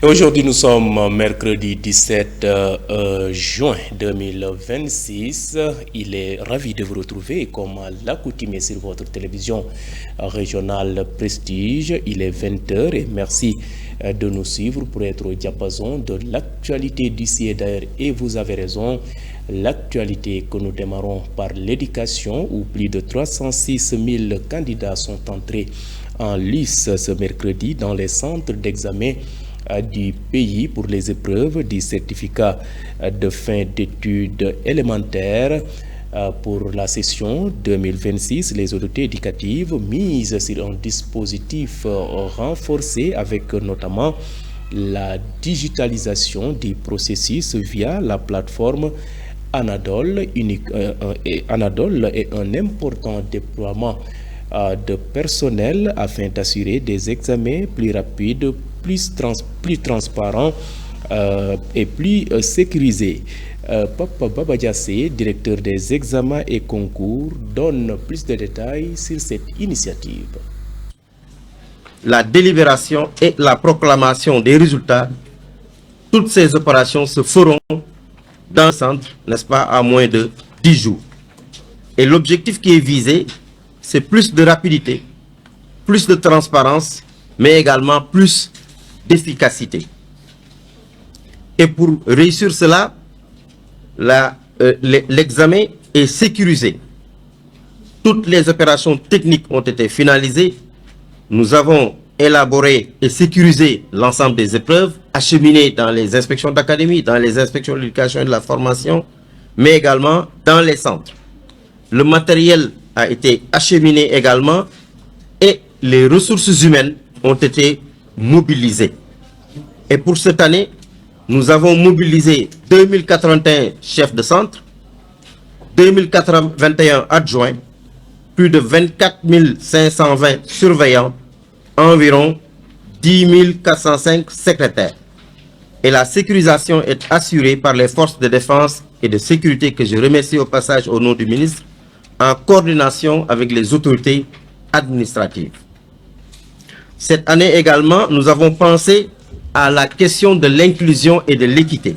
Aujourd'hui, nous sommes mercredi 17 juin 2026. Il est ravi de vous retrouver comme à l'accoutumée sur votre télévision régionale Prestige. Il est 20h et merci de nous suivre pour être au diapason de l'actualité d'ici et d'ailleurs. Et vous avez raison, l'actualité que nous démarrons par l'éducation où plus de 306 000 candidats sont entrés en lice ce mercredi dans les centres d'examen du pays pour les épreuves du certificat de fin d'études élémentaires pour la session 2026. Les autorités éducatives misent sur un dispositif renforcé avec notamment la digitalisation du processus via la plateforme Anadol. Anadol est un important déploiement de personnel afin d'assurer des examens plus rapides, plus transparents et plus sécurisés. Papa Babadiassé, directeur des examens et concours, donne plus de détails sur cette initiative. La délibération et la proclamation des résultats, toutes ces opérations se feront dans le centre, n'est-ce pas, à moins de 10 jours. Et l'objectif qui est visé, c'est plus de rapidité, plus de transparence, mais également plus d'efficacité. Et pour réussir cela, l'examen est sécurisé. Toutes les opérations techniques ont été finalisées. Nous avons élaboré et sécurisé l'ensemble des épreuves, acheminées dans les inspections d'académie, dans les inspections de l'éducation et de la formation, mais également dans les centres. Le matériel a été acheminé également et les ressources humaines ont été mobilisées. Et pour cette année, nous avons mobilisé 2081 chefs de centre, 2021 adjoints, plus de 24 520 surveillants, environ 10 405 secrétaires. Et la sécurisation est assurée par les forces de défense et de sécurité que je remercie au passage au nom du ministre, en coordination avec les autorités administratives. Cette année également, nous avons pensé à la question de l'inclusion et de l'équité.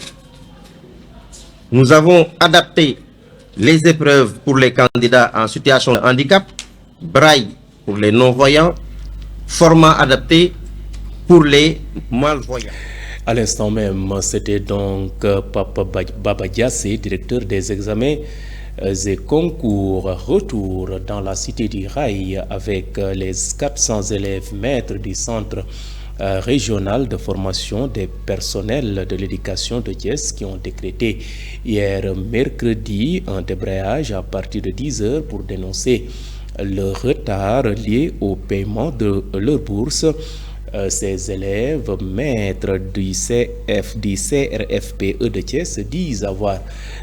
Nous avons adapté les épreuves pour les candidats en situation de handicap, braille pour les non-voyants, format adapté pour les malvoyants. À l'instant même, c'était donc Papa Babadiassé, directeur des examens et concours. Retour dans la cité du Rail avec les 400 élèves maîtres du centre régional de formation des personnels de l'éducation de Thiès qui ont décrété hier mercredi un débrayage à partir de 10 h pour dénoncer le retard lié au paiement de leur bourse. Ces élèves maîtres du CRFPE de Thiès disent avoir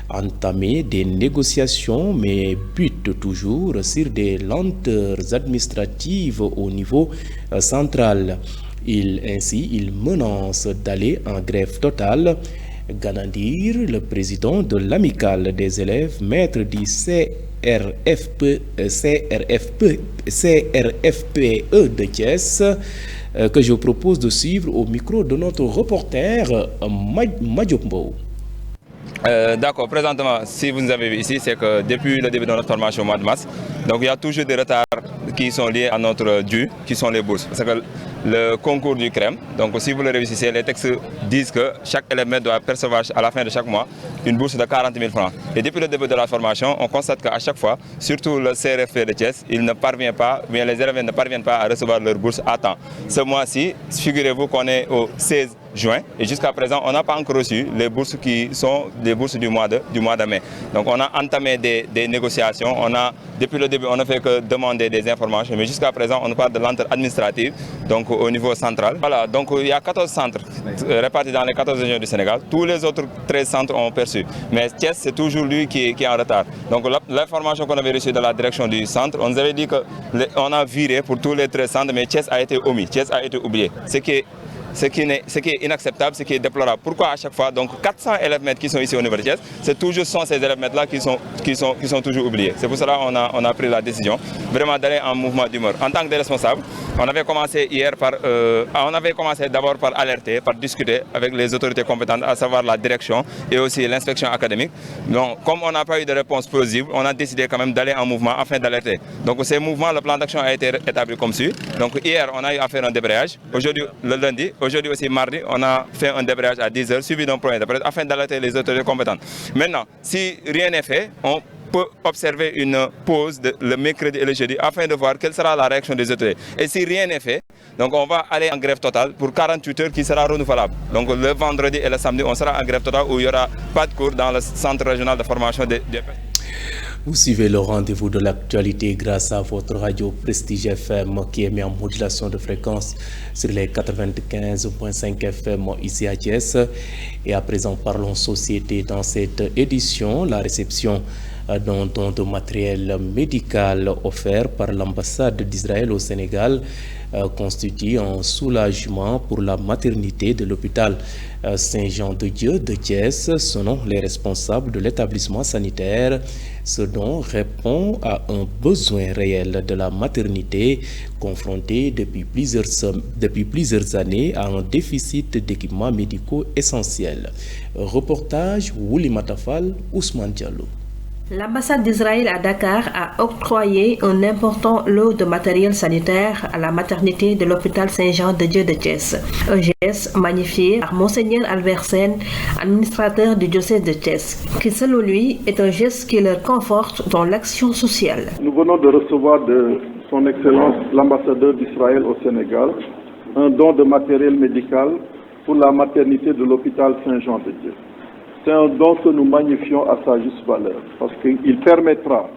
entamé des négociations mais butent toujours sur des lenteurs administratives au niveau central. Ils menacent d'aller en grève totale. Ganadir, le président de l'amicale des élèves maîtres du CRFPE de Thiès, que je vous propose de suivre au micro de notre reporter Madjopmbo. D'accord, présentement, si vous nous avez vu ici, c'est que depuis le début de notre formation au mois de mars, donc il y a toujours des retards qui sont liés à notre dû, qui sont les bourses. Parce que le concours du CREM, donc si vous le réussissez, les textes disent que chaque élève doit percevoir à la fin de chaque mois une bourse de 40 000 francs. Et depuis le début de la formation, on constate qu'à chaque fois, surtout le CRFP de Thiès, il ne parvient pas, bien les élèves ne parviennent pas à recevoir leur bourse à temps. Ce mois-ci, figurez-vous qu'on est au 16 juin et jusqu'à présent, on n'a pas encore reçu les bourses qui sont les bourses du mois de mai. Donc on a entamé des négociations, depuis le début, on ne fait que demander des informations, mais jusqu'à présent, on parle de lenteur administrative, donc au niveau central. Voilà, donc il y a 14 centres répartis dans les 14 régions du Sénégal. Tous les autres 13 centres ont perçu. Mais Thiès, c'est toujours lui qui est en retard. Donc l'information qu'on avait reçue de la direction du centre, on nous avait dit qu'on a viré pour tous les 13 centres, mais Thiès a été omis, Thiès a été oublié. Ce qui est ce qui est inacceptable, ce qui est déplorable. Pourquoi à chaque fois, donc 400 élèves-maîtres qui sont ici au niveau de Thiès, c'est toujours ces élèves-maîtres-là qui sont toujours oubliés. C'est pour cela qu'on a pris la décision vraiment d'aller en mouvement d'humeur. En tant que responsable, on avait commencé d'abord par alerter, par discuter avec les autorités compétentes, à savoir la direction et aussi l'inspection académique. Donc, comme on n'a pas eu de réponse plausible, on a décidé quand même d'aller en mouvement afin d'alerter. Donc, ces mouvements, le plan d'action a été établi comme suit. Donc, hier, on a eu à faire un débrayage. Aujourd'hui, le lundi, aujourd'hui aussi mardi, on a fait un débrayage à 10h, suivi d'un point de presse, afin d'alerter les autorités compétentes. Maintenant, si rien n'est fait, on peut observer une pause le mercredi et le jeudi afin de voir quelle sera la réaction des autorités. Et si rien n'est fait, donc on va aller en grève totale pour 48 heures qui sera renouvelable. Donc le vendredi et le samedi, on sera en grève totale où il n'y aura pas de cours dans le centre régional de formation des Vous suivez le rendez-vous de l'actualité grâce à votre radio Prestige FM qui est mis en modulation de fréquence sur les 95.5 FM ici à Thiès. Et à présent, parlons société dans cette édition. La réception d'un don de matériel médical offert par l'ambassade d'Israël au Sénégal constitue un soulagement pour la maternité de l'hôpital Saint-Jean-de-Dieu de Thiès, selon les responsables de l'établissement sanitaire. Ce don répond à un besoin réel de la maternité confrontée depuis plusieurs années à un déficit d'équipements médicaux essentiels. Reportage Wouli Matafal, Ousmane Diallo. L'ambassade d'Israël à Dakar a octroyé un important lot de matériel sanitaire à la maternité de l'hôpital Saint-Jean-de-Dieu de Thiès. Un geste magnifié par Monseigneur Albert Sen, administrateur du diocèse de Thiès, qui selon lui est un geste qui leur conforte dans l'action sociale. Nous venons de recevoir de son Excellence l'ambassadeur d'Israël au Sénégal un don de matériel médical pour la maternité de l'hôpital Saint-Jean-de-Dieu. C'est un don que nous magnifions à sa juste valeur, parce qu'il permettra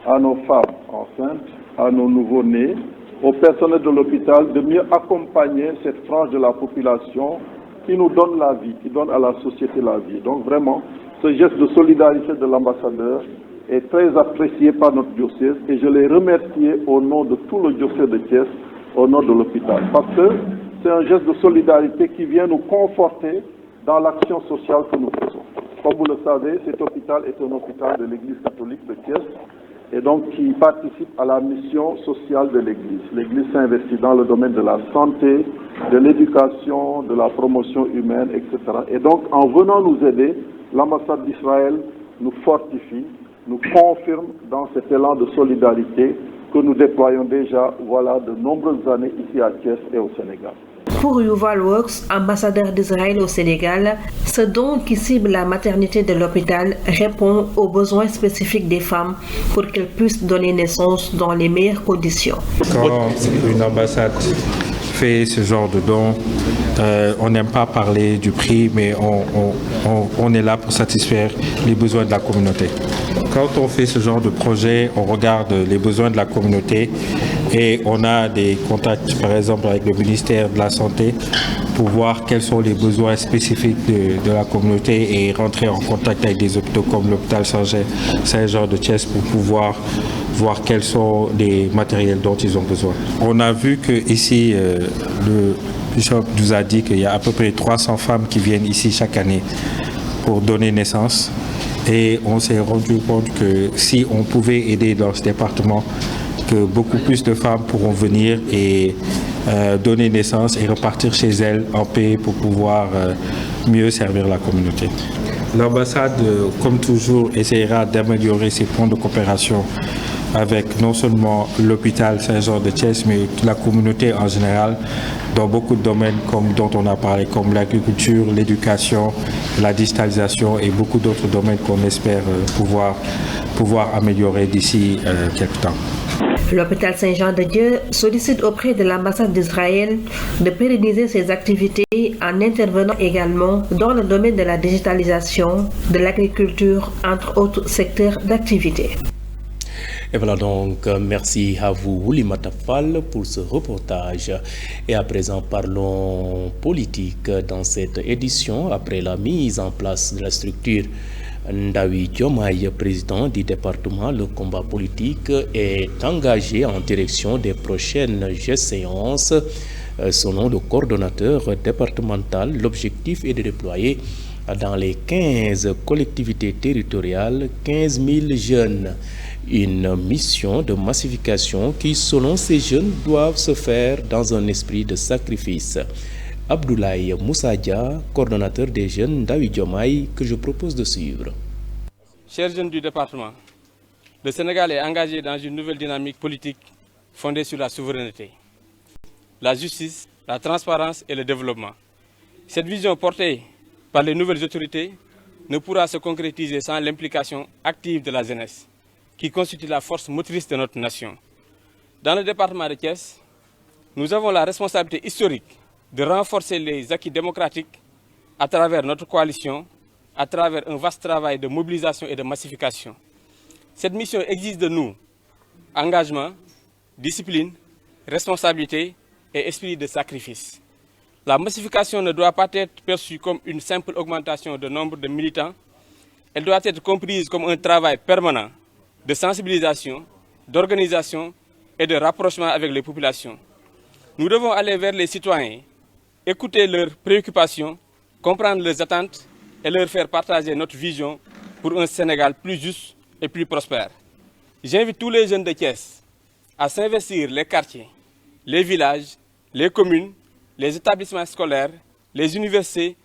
à nos femmes enceintes, à nos nouveau-nés, au personnel de l'hôpital de mieux accompagner cette frange de la population qui nous donne la vie, qui donne à la société la vie. Donc vraiment, ce geste de solidarité de l'ambassadeur est très apprécié par notre diocèse et je l'ai remercié au nom de tout le diocèse de Thiès, au nom de l'hôpital, parce que c'est un geste de solidarité qui vient nous conforter dans l'action sociale que nous faisons. Comme vous le savez, cet hôpital est un hôpital de l'Église catholique de Thiès et donc qui participe à la mission sociale de l'Église. L'Église s'investit dans le domaine de la santé, de l'éducation, de la promotion humaine, etc. Et donc, en venant nous aider, l'ambassade d'Israël nous fortifie, nous confirme dans cet élan de solidarité que nous déployons déjà, voilà, de nombreuses années ici à Thiès et au Sénégal. Pour Yuval Works, ambassadeur d'Israël au Sénégal, ce don qui cible la maternité de l'hôpital répond aux besoins spécifiques des femmes pour qu'elles puissent donner naissance dans les meilleures conditions. Quand une ambassade fait ce genre de don, on n'aime pas parler du prix, mais on est là pour satisfaire les besoins de la communauté. Quand on fait ce genre de projet, on regarde les besoins de la communauté et on a des contacts, par exemple, avec le ministère de la Santé pour voir quels sont les besoins spécifiques de la communauté et rentrer en contact avec des hôpitaux comme l'hôpital Saint-Jean de Thiès pour pouvoir voir quels sont les matériels dont ils ont besoin. On a vu que ici, le bishop nous a dit qu'il y a à peu près 300 femmes qui viennent ici chaque année pour donner naissance. Et on s'est rendu compte que si on pouvait aider dans ce département, que beaucoup plus de femmes pourront venir et donner naissance et repartir chez elles en paix pour pouvoir mieux servir la communauté. L'ambassade, comme toujours, essaiera d'améliorer ses points de coopération avec non seulement l'hôpital Saint-Jean de Thiès, mais la communauté en général, dans beaucoup de domaines dont on a parlé, comme l'agriculture, l'éducation, la digitalisation et beaucoup d'autres domaines qu'on espère pouvoir améliorer d'ici quelques temps. L'hôpital Saint-Jean-de-Dieu sollicite auprès de l'ambassade d'Israël de pérenniser ses activités en intervenant également dans le domaine de la digitalisation, de l'agriculture, entre autres secteurs d'activité. Et voilà donc, merci à vous, Wouli Matafal, pour ce reportage. Et à présent, parlons politique dans cette édition. Après la mise en place de la structure Ndawi Diomaye, président du département, le combat politique est engagé en direction des prochaines séances Selon le coordonnateur départemental, l'objectif est de déployer dans les 15 collectivités territoriales 15 000 jeunes. Une mission de massification qui, selon ces jeunes, doivent se faire dans un esprit de sacrifice. Abdoulaye Moussadia, coordonnateur des jeunes d'Awi Diomaye, que je propose de suivre. Chers jeunes du département, le Sénégal est engagé dans une nouvelle dynamique politique fondée sur la souveraineté, la justice, la transparence et le développement. Cette vision portée par les nouvelles autorités ne pourra se concrétiser sans l'implication active de la jeunesse, qui constitue la force motrice de notre nation. Dans le département de Thiès, nous avons la responsabilité historique de renforcer les acquis démocratiques à travers notre coalition, à travers un vaste travail de mobilisation et de massification. Cette mission exige de nous engagement, discipline, responsabilité et esprit de sacrifice. La massification ne doit pas être perçue comme une simple augmentation de nombre de militants. Elle doit être comprise comme un travail permanent de sensibilisation, d'organisation et de rapprochement avec les populations. Nous devons aller vers les citoyens, écouter leurs préoccupations, comprendre leurs attentes et leur faire partager notre vision pour un Sénégal plus juste et plus prospère. J'invite tous les jeunes de Thiès à s'investir les quartiers, les villages, les communes, les établissements scolaires, les universités,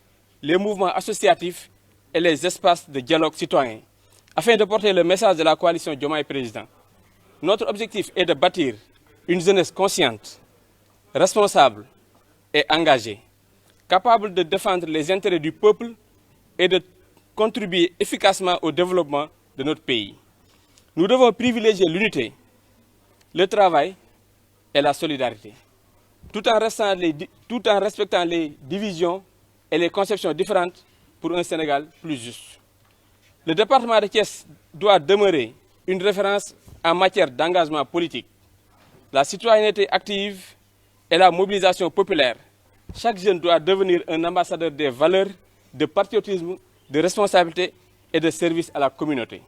les mouvements associatifs et les espaces de dialogue citoyen, afin de porter le message de la coalition Diomaye Président. Notre objectif est de bâtir une jeunesse consciente, responsable et engagée, capable de défendre les intérêts du peuple et de contribuer efficacement au développement de notre pays. Nous devons privilégier l'unité, le travail et la solidarité, tout en respectant les divisions et les conceptions différentes pour un Sénégal plus juste. Le département de Thiès doit demeurer une référence en matière d'engagement politique. La citoyenneté active et la mobilisation populaire. Chaque jeune doit devenir un ambassadeur des valeurs de patriotisme, de responsabilité et de service à la communauté.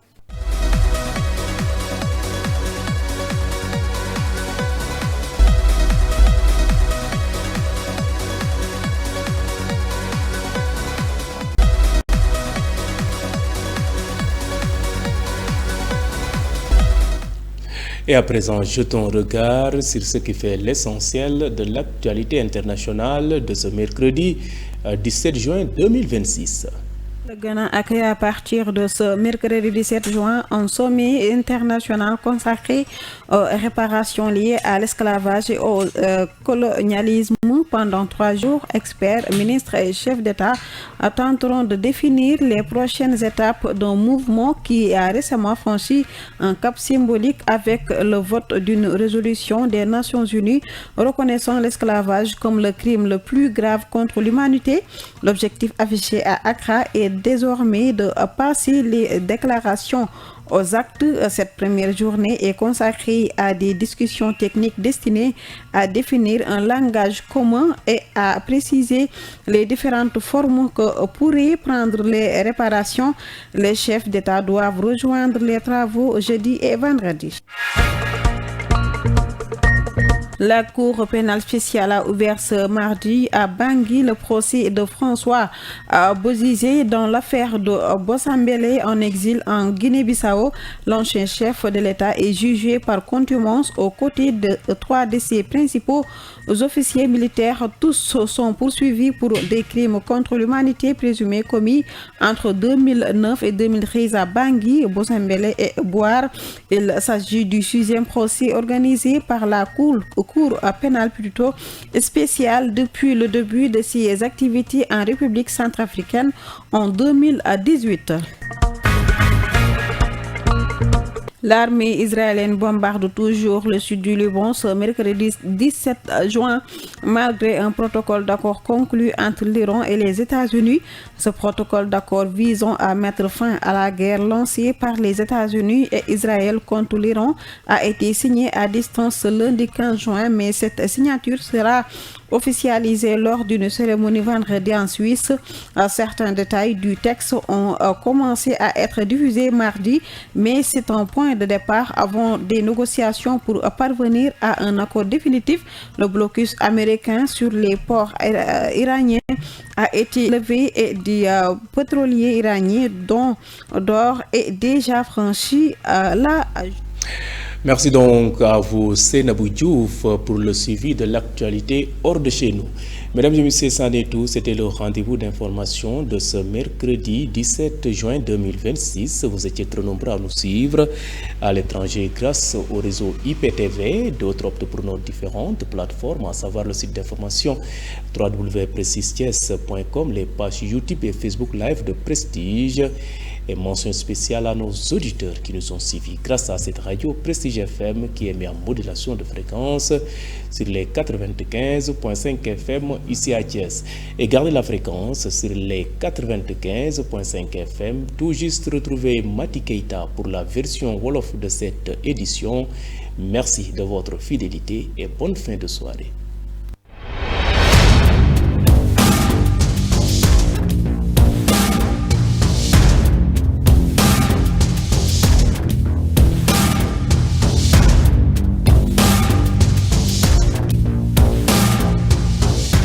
Et à présent, jetons un regard sur ce qui fait l'essentiel de l'actualité internationale de ce mercredi 17 juin 2026. Le Ghana accueille à partir de ce mercredi 17 juin un sommet international consacré aux réparations liées à l'esclavage et au colonialisme. Pendant 3 jours, experts, ministres et chefs d'État tenteront de définir les prochaines étapes d'un mouvement qui a récemment franchi un cap symbolique avec le vote d'une résolution des Nations Unies reconnaissant l'esclavage comme le crime le plus grave contre l'humanité. L'objectif affiché à Accra est désormais de passer les déclarations aux actes. Cette première journée est consacrée à des discussions techniques destinées à définir un langage commun et à préciser les différentes formes que pourraient prendre les réparations. Les chefs d'État doivent rejoindre les travaux jeudi et vendredi. La Cour pénale spéciale a ouvert ce mardi à Bangui le procès de François Bozizé dans l'affaire de Bossambélé en exil en Guinée-Bissau. L'ancien chef de l'État est jugé par contumace aux côtés de 3 de ses principaux officiers militaires. Tous sont poursuivis pour des crimes contre l'humanité présumés commis entre 2009 et 2013 à Bangui, Bossambélé et Boar. Il s'agit du 6e procès organisé par la Cour pénale plutôt spéciale depuis le début de ses activités en République centrafricaine en 2018. L'armée israélienne bombarde toujours le sud du Liban ce mercredi 17 juin, malgré un protocole d'accord conclu entre l'Iran et les États-Unis. Ce protocole d'accord visant à mettre fin à la guerre lancée par les États-Unis et Israël contre l'Iran a été signé à distance ce lundi 15 juin, mais cette signature sera officialisé lors d'une cérémonie vendredi en Suisse. Certains détails du texte ont commencé à être diffusés mardi, mais c'est un point de départ avant des négociations pour parvenir à un accord définitif. Le blocus américain sur les ports iraniens a été levé et des pétroliers iraniens dont d'or est déjà franchi la. Merci donc à vous, Seynabou Diouf, pour le suivi de l'actualité hors de chez nous. Mesdames et messieurs, c'en est tout. C'était le rendez-vous d'information de ce mercredi 17 juin 2026. Vous étiez trop nombreux à nous suivre à l'étranger grâce au réseau IPTV. D'autres optent pour nos différentes plateformes, à savoir le site d'information www.prestigethies.com, les pages YouTube et Facebook Live de Prestige. Et mention spéciale à nos auditeurs qui nous ont suivis grâce à cette radio Prestige FM qui émet en modulation de fréquence sur les 95.5 FM ici à Thiès. Et gardez la fréquence sur les 95.5 FM. Tout juste retrouver Mati Keita pour la version Wolof de cette édition. Merci de votre fidélité et bonne fin de soirée.